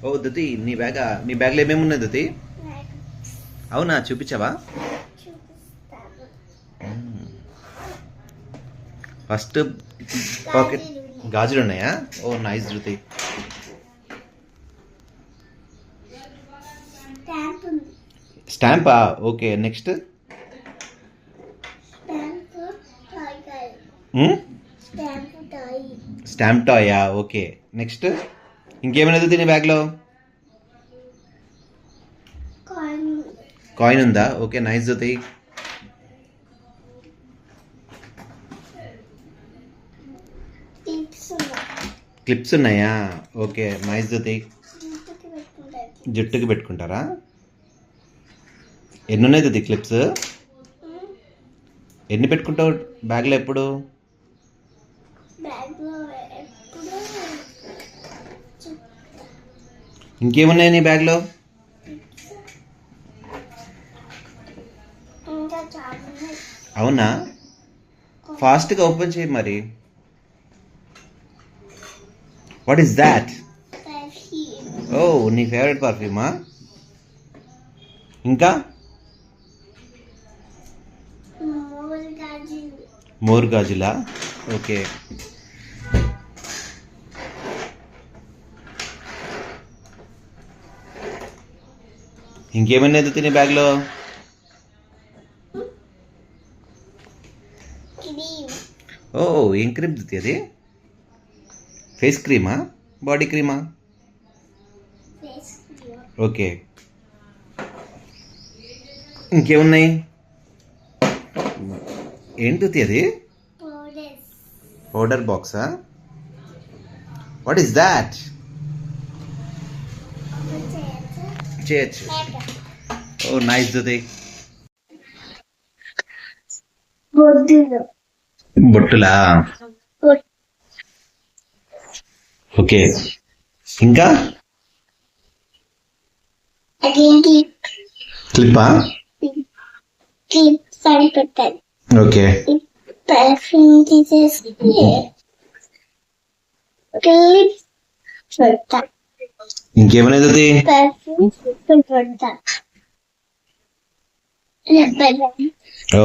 ఓ దుతి, నీ బ్యాగ్లో ఏమేమి ఉన్నాయి దుతి? అవునా, చూపించావా? ఫస్ట్ పాకెట్ గాజులు ఉన్నాయా? Oh nice Dhruti. స్టాంపా? ఓకే, నెక్స్ట్ స్టాంప్ టాయా? ఓకే, నెక్స్ట్ ఇంకేమైనా తినే బ్యాగ్లో? కాయిన్ ఉందా? Okay, nice Dhruti. క్లిప్స్ ఉన్నాయా? Okay, nice Dhruti. జుట్టుకి పెట్టుకుంటారా? ఎన్ని ఉన్నాయి ధృతి క్లిప్స్? ఎన్ని పెట్టుకుంటావు బ్యాగ్లో ఎప్పుడు? ఇంకేమున్నాయి నీ బ్యాగ్లో? అవునా, ఫాస్ట్గా ఓపెన్ చేయి మరి. What is that? ఓ, నీ ఫేవరెట్ పర్ఫ్యూమా? ఇంకా మోర్ గాజులా? ఓకే. ఇంకేమైనా తినే బ్యాగ్లో? ఓ, ఏం క్రీమ్ దితి అది? ఫేస్ క్రీమా, బాడీ క్రీమా? ఓకే, ఇంకేమున్నాయి? ఏంటి అది? పౌడర్ బాక్సా? What is that? చేయొచ్చు. Oh nice దుతి. బొట్టులా? ఓకే, ఇంకా క్లిప్పా? ఓకే, పర్ఫ్యూమ్ తీసేసి పెడతా. ఇంకేమైనా దుతి? పర్ఫ్యూమ్ పెడతా. ఓ,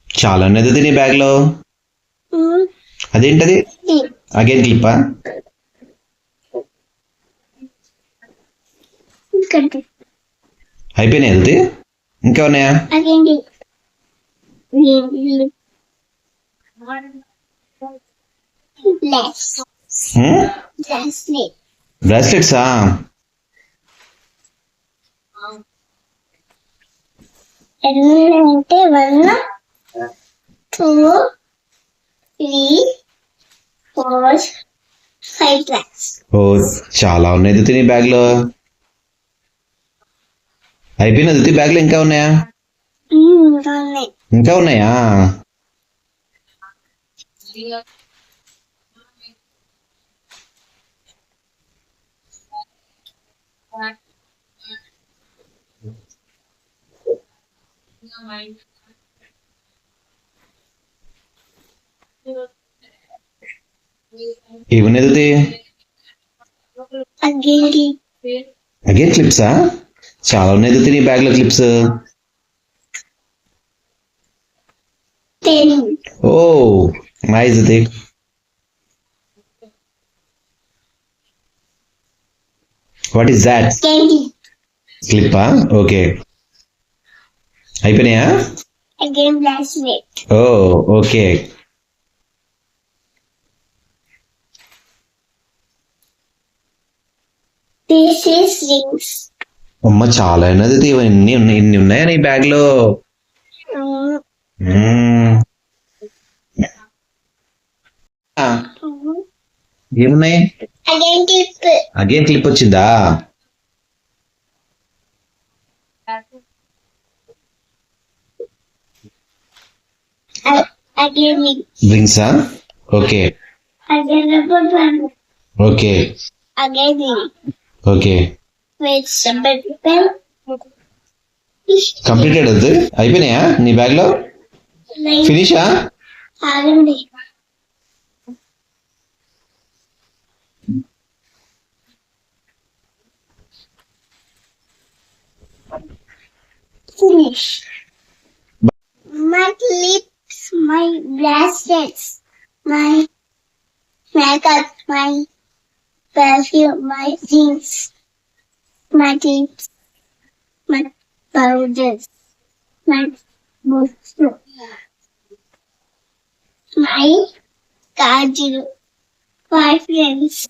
చాలా ఉన్నది దుతి నీ బ్యాగ్లో. అదేంటది? అగైన్ క్లిప్పా? అయిపోయినాయి దుతి? ఇంకా ఉన్నాయా? బ్రాస్లెట్సా? అంటే 1 2 3 4 5 బ్లాక్స్. ఓ, చాలా ఉన్నాయి దుతి నీ బ్యాగ్లో. అయిపోయినా దుతి బ్యాగ్లో ఇంకా ఉన్నాయా? ఇంకా ఉన్నాయా? ఏమున్నాయి దుతి? అగైన్ క్లిప్సా? చాలా ఉన్నాయి దుతి నీ బ్యాగ్లో clips. Oh nice Duti. What is that? క్లిప్పా? ఓకే, అయిపోయినాయా? Oh okay. అమ్మ, చాలా అయినది. ఇన్ని ఉన్నాయా నీ బ్యాగ్లో? ఏమున్నాయి? అగైన్ క్లిప్ వచ్చిందా? రింగ్సా? Okay okay okay. కంప్లీటెడ్ అది? అయిపోయినాయా నీ బ్యాగ్లో? ఫినిషా? Finish. My lips, my bracelets, my makeup, my perfume, my jeans, my tips, my powders, my boots, my kajal, my friends.